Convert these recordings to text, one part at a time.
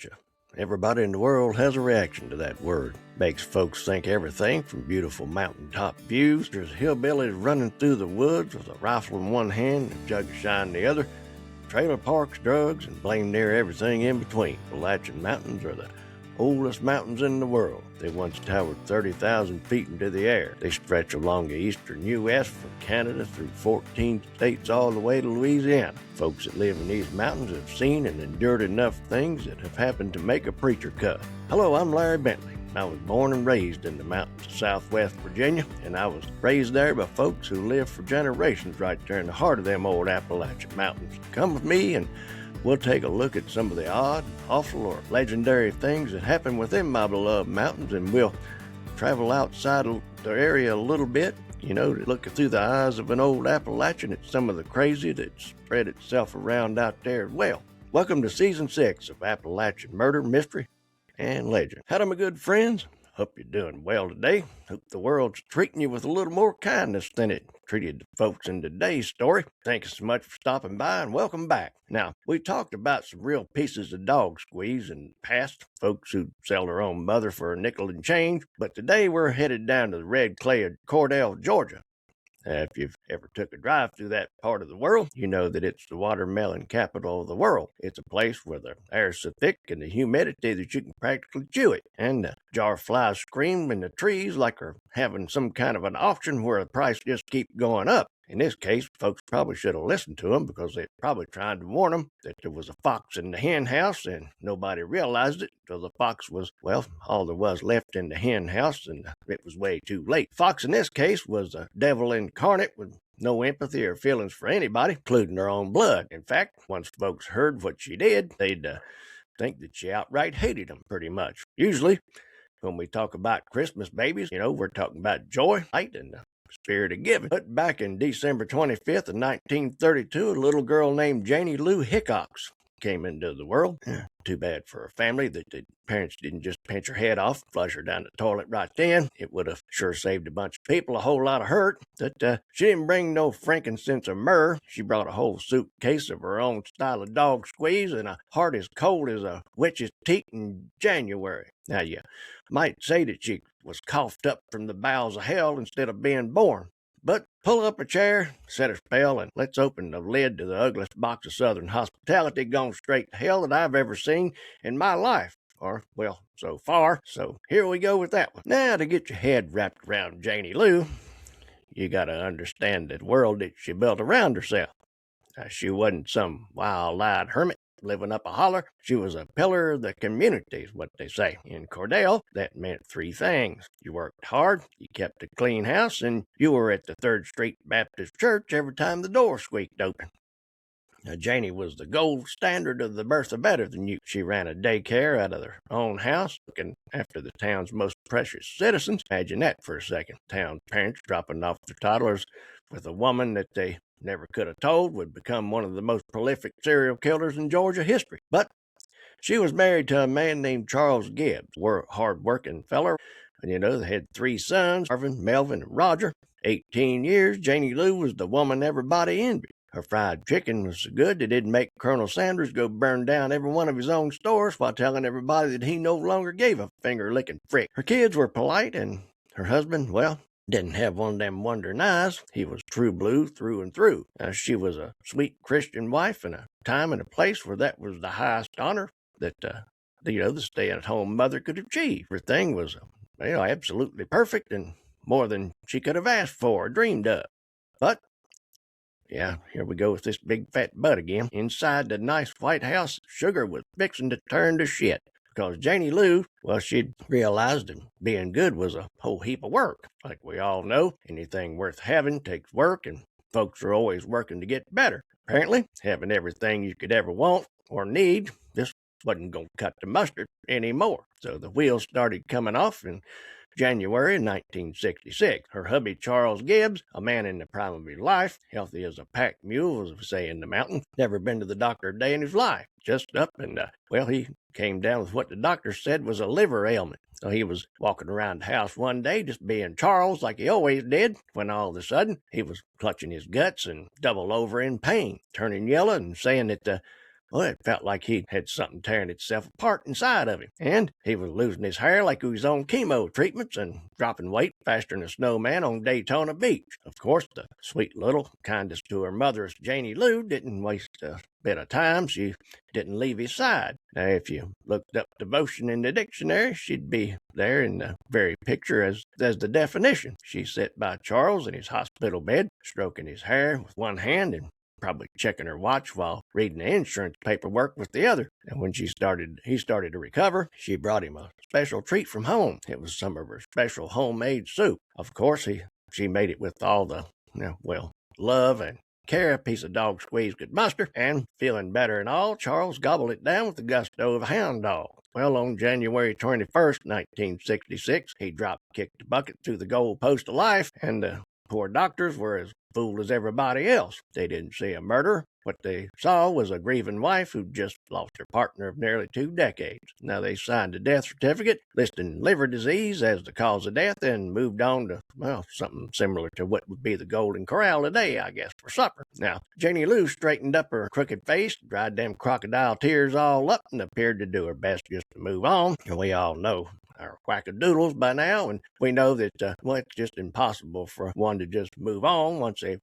Appalachia. Everybody in the world has a reaction to that word. Makes folks think everything from beautiful mountaintop views. There's hillbillies running through the woods with a rifle in one hand and a jug of shine in the other. Trailer parks, drugs, and blame near everything in between. Appalachian Mountains are the oldest mountains in the world. They once towered 30,000 feet into the air. They stretch along the eastern U.S. from Canada through 14 states all the way to Louisiana. Folks that live in these mountains have seen and endured enough things that have happened to make a preacher cut. Hello, I'm Larry Bentley. I was born and raised in the mountains of southwest Virginia, and I was raised there by folks who lived for generations right there in the heart of them old Appalachian Mountains. Come with me and we'll take a look at some of the odd, awful, or legendary things that happen within my beloved mountains, and we'll travel outside of the area a little bit, looking through the eyes of an old Appalachian at some of the crazy that spread itself around out there as well. Welcome to Season 6 of Appalachian Murder, Mystery, and Legend. Howdy, my good friends. Hope you're doing well today. Hope the world's treating you with a little more kindness than it treated the folks in today's story. Thanks so much for stopping by and welcome back. Now, we talked about some real pieces of dog squeeze in the past, folks who sell their own mother for a nickel and change, but today we're headed down to the red clay of Cordell, Georgia. If you've ever took a drive through that part of the world, you know that it's the watermelon capital of the world. It's a place where the air's so thick and the humidity that you can practically chew it. And the jar flies scream in the trees like they're having some kind of an auction where the price just keeps going up. In this case, folks probably should have listened to them because they probably tried to warn them that there was a fox in the hen house, and nobody realized it until the fox was, all there was left in the hen house, and it was way too late. Fox in this case was a devil incarnate with no empathy or feelings for anybody, including their own blood. In fact, once folks heard what she did, they'd think that she outright hated them pretty much. Usually, when we talk about Christmas babies, we're talking about joy, light, and spirit of giving. But back in December 25th of 1932, a little girl named Janie Lou Hickox came into the world. Too bad for her family that the parents didn't just pinch her head off, flush her down the toilet right then. It would have sure saved a bunch of people a whole lot of hurt. But she didn't bring no frankincense or myrrh. She brought a whole suitcase of her own style of dog squeeze and a heart as cold as a witch's teat in January. Now, you might say that she was coughed up from the bowels of hell instead of being born. But pull up a chair, set a spell, and let's open the lid to the ugliest box of Southern hospitality gone straight to hell that I've ever seen in my life. Or, so far. So here we go with that one. Now, to get your head wrapped around Janie Lou, you gotta understand the world that she built around herself. She wasn't some wild-eyed hermit living up a holler. She was a pillar of the community, is what they say. In Cordell, that meant three things. You worked hard, you kept a clean house, and you were at the 3rd Street Baptist Church every time the door squeaked open. Now, Janie was the gold standard of the birth of better than you. She ran a daycare out of her own house, looking after the town's most precious citizens. Imagine that for a second. Town parents dropping off their toddlers with a woman that they never could have told would become one of the most prolific serial killers in Georgia history. But she was married to a man named Charles Gibbs, a hard-working feller. And they had 3 sons, Marvin, Melvin, and Roger. 18 years, Janie Lou was the woman everybody envied. Her fried chicken was so good that it'd make Colonel Sanders go burn down every one of his own stores while telling everybody that he no longer gave a finger-licking frick. Her kids were polite, and her husband, didn't have one of them wondering eyes. He was true blue through and through. She was a sweet Christian wife in a time and a place where that was the highest honor that, the stay-at-home mother could achieve. Everything was, absolutely perfect and more than she could have asked for or dreamed of. But, here we go with this big fat butt again. Inside the nice White House, sugar was fixing to turn to shit. Because Janie Lou, she'd realized that being good was a whole heap of work. Like we all know, anything worth having takes work, and folks are always working to get better. Apparently, having everything you could ever want or need just wasn't going to cut the mustard anymore. So the wheels started coming off in January 1966. Her hubby, Charles Gibbs, a man in the prime of his life, healthy as a pack mule, as we say in the mountains, never been to the doctor a day in his life. Just up and, he came down with what the doctor said was a liver ailment. So he was walking around the house one day just being Charles like he always did, when all of a sudden he was clutching his guts and doubled over in pain, turning yellow and saying that Well, it felt like he had something tearing itself apart inside of him, and he was losing his hair like he was on chemo treatments and dropping weight faster than a snowman on Daytona Beach. Of course, the sweet little, kindest to her mother's Janie Lou didn't waste a bit of time. She didn't leave his side. Now, if you looked up devotion in the dictionary, she'd be there in the very picture as the definition. She sat by Charles in his hospital bed, stroking his hair with one hand and probably checking her watch while reading the insurance paperwork with the other. And when he started to recover, she brought him a special treat from home. It was some of her special homemade soup. Of course, she made it with all the, love and care a piece of dog squeeze could muster, and feeling better and all, Charles gobbled it down with the gusto of a hound dog. Well, on January 21st, 1966, he kicked the bucket through the goal post of life, and the poor doctors were as fooled as everybody else. They didn't see a murder. What they saw was a grieving wife who'd just lost her partner of nearly 2 decades. Now they signed a death certificate listing liver disease as the cause of death and moved on to, something similar to what would be the Golden Corral today, I guess, for supper. Now, Janie Lou straightened up her crooked face, dried them crocodile tears all up, and appeared to do her best just to move on. And we all know our wackadoodles by now, and we know that, it's just impossible for one to just move on once they've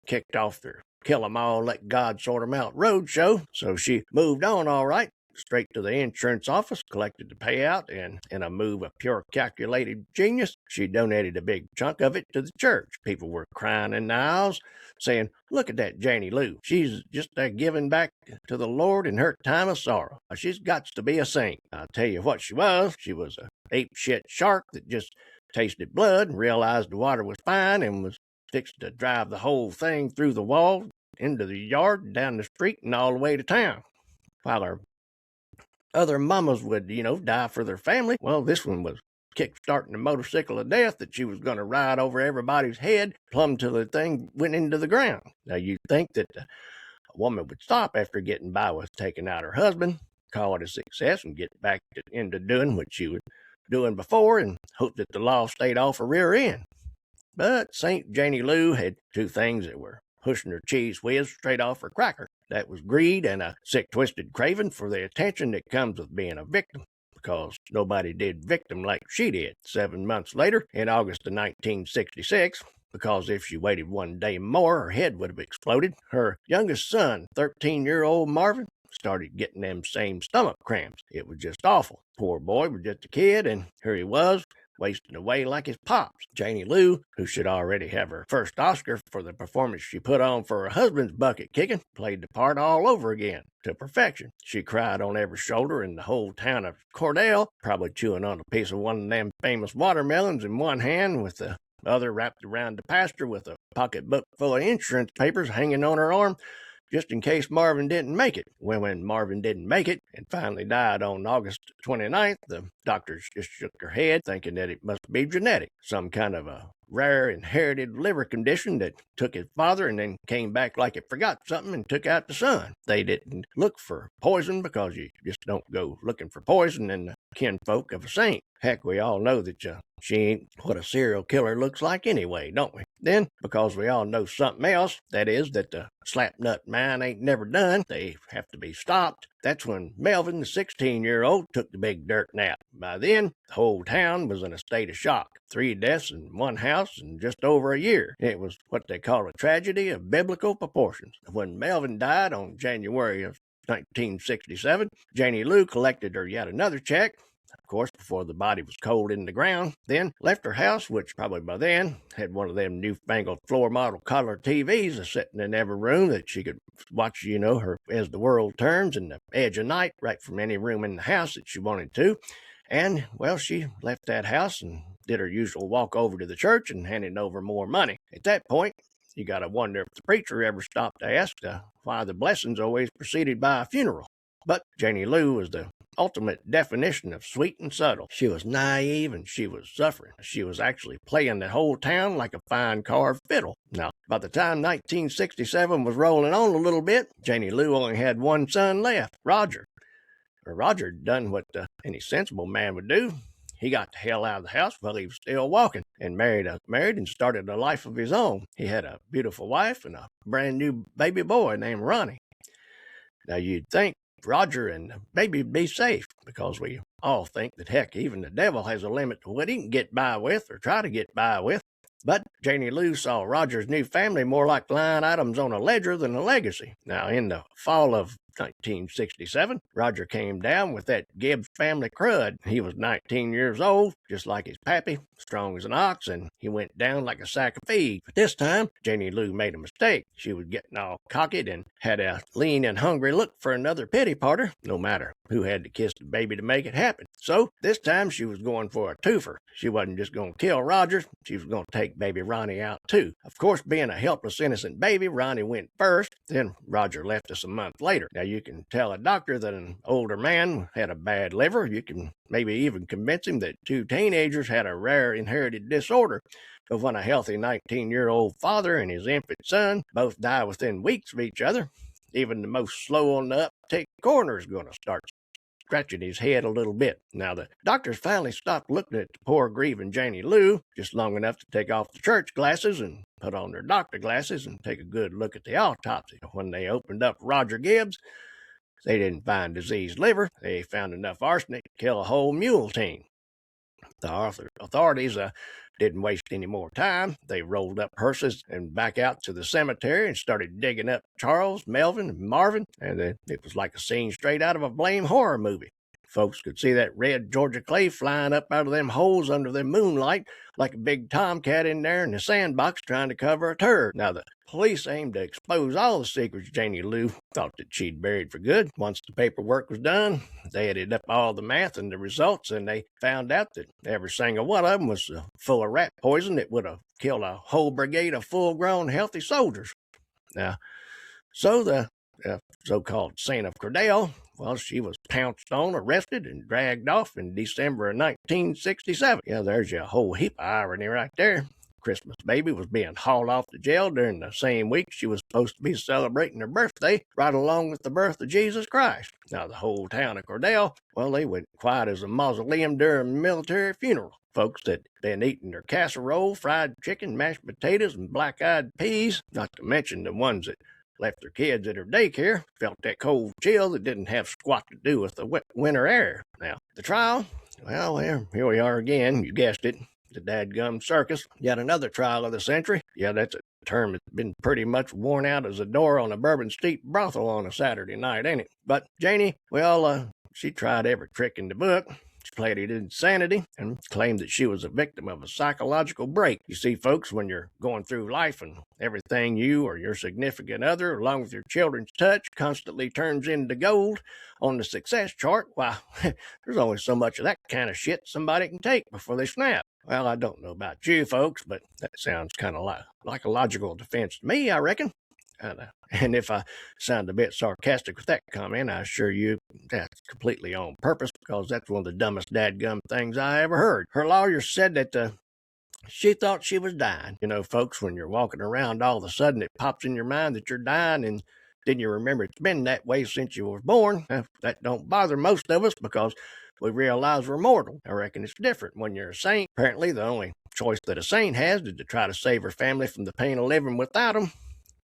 kicked off their kill 'em all, let God sort 'em out roadshow. So she moved on all right, straight to the insurance office, collected the payout, and in a move of pure calculated genius, she donated a big chunk of it to the church. People were crying in the aisles, saying, "Look at that Janie Lou. She's just giving back to the Lord in her time of sorrow. She's got to be a saint." I'll tell you what she was. She was a ape-shit shark that just tasted blood and realized the water was fine and was fixed to drive the whole thing through the wall, into the yard, down the street, and all the way to town. While her other mamas would, die for their family, well, this one was kick-starting a motorcycle of death that she was going to ride over everybody's head, plumb till the thing went into the ground. Now, you'd think that a woman would stop after getting by with taking out her husband, call it a success, and get back into doing what she was doing before, and hope that the law stayed off her rear end. But St. Janie Lou had 2 things that were pushing her cheese whiz straight off her cracker. That was greed and a sick, twisted craving for the attention that comes with being a victim, because nobody did victim like she did. 7 months later, in August of 1966, because if she waited 1 day more, her head would have exploded, her youngest son, 13-year-old Marvin, started getting them same stomach cramps. It was just awful. Poor boy was just a kid, and here he was, wasting away like his pops. Janie Lou, who should already have her first Oscar for the performance she put on for her husband's bucket kicking, played the part all over again to perfection. She cried on every shoulder in the whole town of Cordell, probably chewing on a piece of one of them famous watermelons in one hand with the other wrapped around the pasture with a pocketbook full of insurance papers hanging on her arm, just in case Marvin didn't make it. Well, when Marvin didn't make it and finally died on August 29th, the doctors just shook their head, thinking that it must be genetic, some kind of a rare inherited liver condition that took his father and then came back like it forgot something and took out the son. They didn't look for poison because you just don't go looking for poison in the kinfolk of a saint. Heck, we all know that she ain't what a serial killer looks like anyway, don't we? Then, because we all know something else, that is that the slapnut mine ain't never done, they have to be stopped. That's when Melvin, the 16-year-old, took the big dirt nap. By then, the whole town was in a state of shock. 3 deaths in one house in just over a year. It was what they call a tragedy of biblical proportions. When Melvin died on January of 1967, Janie Lou collected her yet another check, of course, before the body was cold in the ground, then left her house, which probably by then had one of them newfangled floor model color TVs sitting in every room that she could watch, her as the world turns and the edge of night right from any room in the house that she wanted to. And, well, she left that house and did her usual walk over to the church and handed over more money. At that point, you got to wonder if the preacher ever stopped to ask why the blessings always preceded by a funeral. But Janie Lou was the ultimate definition of sweet and subtle. She was naive and she was suffering. She was actually playing the whole town like a fine carved fiddle. Now, by the time 1967 was rolling on a little bit, Janie Lou only had 1 son left, Roger. Roger done what any sensible man would do. He got the hell out of the house while he was still walking and married and started a life of his own. He had a beautiful wife and a brand new baby boy named Ronnie. Now, you'd think Roger and the baby would be safe because we all think that, heck, even the devil has a limit to what he can get by with or try to get by with. But Janie Lou saw Roger's new family more like line items on a ledger than a legacy. Now, in the fall of 1967, Roger came down with that Gibbs family crud. He was 19 years old, just like his pappy, strong as an ox, and he went down like a sack of feed. But this time, Janie Lou made a mistake. She was getting all cocky and had a lean and hungry look for another pity party, no matter who had to kiss the baby to make it happen. So this time she was going for a twofer. She wasn't just going to kill Roger, she was going to take baby Ronnie out too. Of course, being a helpless, innocent baby, Ronnie went first, then Roger left us a month later. Now, you can tell a doctor that an older man had a bad liver. You can maybe even convince him that two teenagers had a rare inherited disorder. But when a healthy 19-year-old father and his infant son both die within weeks of each other, even the most slow on the uptake coroner is going to start scratching his head a little bit. Now, the doctors finally stopped looking at the poor grieving Janie Lou just long enough to take off the church glasses and put on their doctor glasses and take a good look at the autopsy. When they opened up Roger Gibbs, they didn't find diseased liver. They found enough arsenic to kill a whole mule team. The authorities didn't waste any more time. They rolled up hearses and back out to the cemetery and started digging up Charles, Melvin, and Marvin, and it was like a scene straight out of a blame horror movie. Folks could see that red Georgia clay flying up out of them holes under the moonlight like a big tomcat in there in the sandbox trying to cover a turd. Now, the police aimed to expose all the secrets Janie Lou thought that she'd buried for good. Once the paperwork was done, they added up all the math and the results, and they found out that every single one of them was full of rat poison that would have killed a whole brigade of full-grown, healthy soldiers. Now, so the so-called Saint of Cordell, well, she was pounced on, arrested, and dragged off in December of 1967. Yeah, there's a whole heap of irony right there. Christmas baby was being hauled off to jail during the same week she was supposed to be celebrating her birthday, right along with the birth of Jesus Christ. Now, the whole town of Cordell, well, they went quiet as a mausoleum during a military funeral. Folks that been eating their casserole, fried chicken, mashed potatoes, and black-eyed peas, not to mention the ones that left their kids at her daycare, felt that cold chill that didn't have squat to do with the wet winter air. Now, the trial, well, here we are again, you guessed it, the dadgum circus. Yet another trial of the century. Yeah, that's a term that's been pretty much worn out as a door on a Bourbon Street brothel on a Saturday night, ain't it? But Janie, well, she tried every trick in the book. She pleaded insanity and claimed that she was a victim of a psychological break. You see, folks, when you're going through life and everything you or your significant other, along with your children's touch, constantly turns into gold on the success chart, why, there's only so much of that kind of shit somebody can take before they snap. Well, I don't know about you folks, but that sounds kind of like a logical defense to me, I reckon. And if I sound a bit sarcastic with that comment, I assure you that's completely on purpose, because that's one of the dumbest dadgum things I ever heard. Her lawyer said that she thought she was dying. You know, folks, when you're walking around, all of a sudden it pops in your mind that you're dying, and then you remember it's been that way since you were born. That don't bother most of us because we realize we're mortal. I reckon it's different when you're a saint. Apparently, the only choice that a saint has is to try to save her family from the pain of living without them.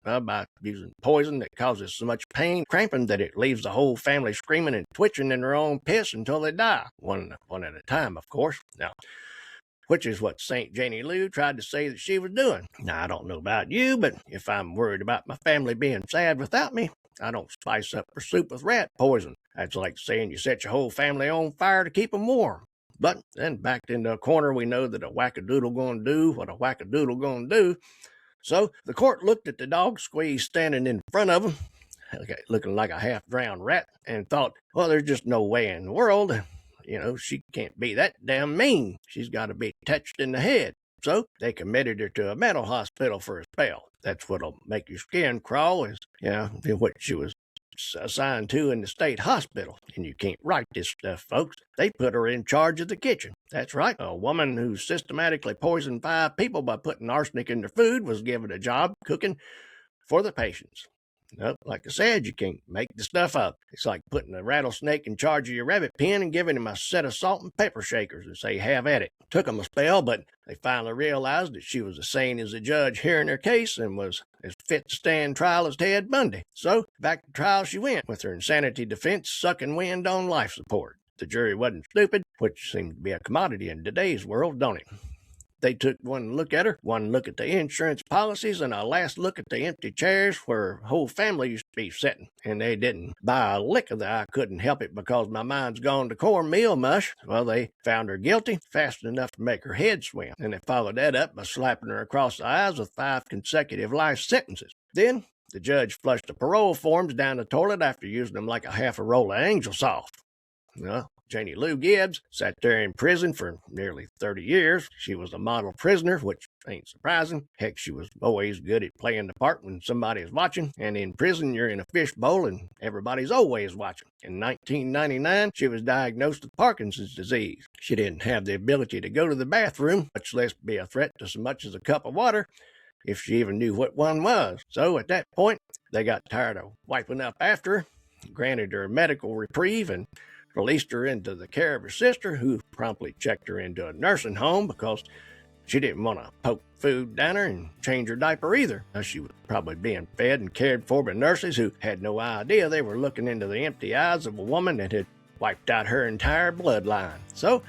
By using poison that causes so much pain, cramping, that it leaves the whole family screaming and twitching in their own piss until they die. One at a time, of course. Now, which is what St. Janie Lou tried to say that she was doing. Now, I don't know about you, but if I'm worried about my family being sad without me, I don't spice up her soup with rat poison. That's like saying you set your whole family on fire to keep them warm. But then backed into a corner, we know that a wackadoodle gonna do what a wackadoodle gonna do. So the court looked at the dog squeeze standing in front of him, looking like a half-drowned rat, and thought, well, there's just no way in the world. You know, she can't be that damn mean. She's got to be touched in the head. So they committed her to a mental hospital for a spell. That's what'll make your skin crawl, is, what she was assigned to in the state hospital. And you can't write this stuff, folks. They put her in charge of the kitchen. That's right. A woman who systematically poisoned 5 people by putting arsenic in their food was given a job cooking for the patients. Well, like I said, you can't make the stuff up. It's like putting a rattlesnake in charge of your rabbit pen and giving him a set of salt and pepper shakers and say, have at it. Took them a spell, but they finally realized that she was as sane as the judge hearing her case and was as fit to stand trial as Ted Bundy. So back to trial she went, with her insanity defense sucking wind on life support. The jury wasn't stupid, which seems to be a commodity in today's world, don't it? They took one look at her, one look at the insurance policies, and a last look at the empty chairs where her whole family used to be sitting. And they didn't buy a lick of the I couldn't help it because my mind's gone to cornmeal mush. Well, they found her guilty fast enough to make her head swim. And they followed that up by slapping her across the eyes with 5 consecutive life sentences. Then the judge flushed the parole forms down the toilet after using them like a half a roll of angel sauce. Well, Janie Lou Gibbs sat there in prison for nearly 30 years. She was a model prisoner, which ain't surprising. Heck, she was always good at playing the part when somebody is watching. And in prison, you're in a fishbowl and everybody's always watching. In 1999, she was diagnosed with Parkinson's disease. She didn't have the ability to go to the bathroom, much less be a threat to so much as a cup of water, if she even knew what one was. So at that point, they got tired of wiping up after her, granted her a medical reprieve, and released her into the care of her sister, who promptly checked her into a nursing home because she didn't want to poke food down her and change her diaper either. She was probably being fed and cared for by nurses who had no idea they were looking into the empty eyes of a woman that had wiped out her entire bloodline. So,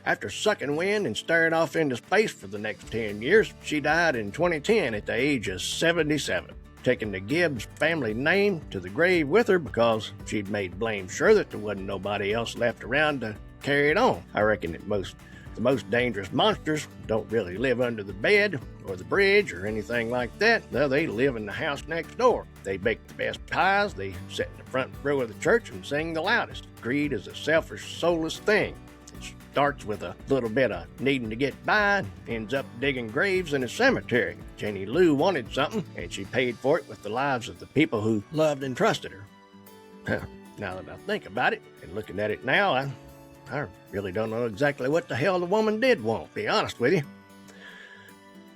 after sucking wind and staring off into space for the next 10 years, she died in 2010 at the age of 77. Taking the Gibbs family name to the grave with her because she'd made blame sure that there wasn't nobody else left around to carry it on. I reckon that the most dangerous monsters don't really live under the bed or the bridge or anything like that. No, they live in the house next door. They bake the best pies, they sit in the front row of the church and sing the loudest. Greed is a selfish, soulless thing. Starts with a little bit of needing to get by and ends up digging graves in a cemetery. Janie Lou wanted something, and she paid for it with the lives of the people who loved and trusted her. Now that I think about it, and looking at it now, I really don't know exactly what the hell the woman did want, to be honest with you.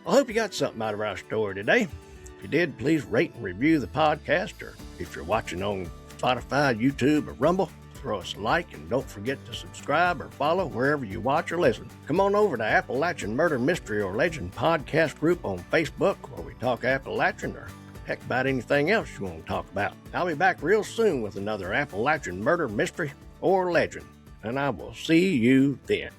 I hope you got something out of our story today. If you did, please rate and review the podcast, or if you're watching on Spotify, YouTube, or Rumble, throw us a like, and don't forget to subscribe or follow wherever you watch or listen. Come on over to Appalachian Murder Mystery or Legend podcast group on Facebook, where we talk Appalachian or heck about anything else you want to talk about. I'll be back real soon with another Appalachian Murder Mystery or Legend, and I will see you then.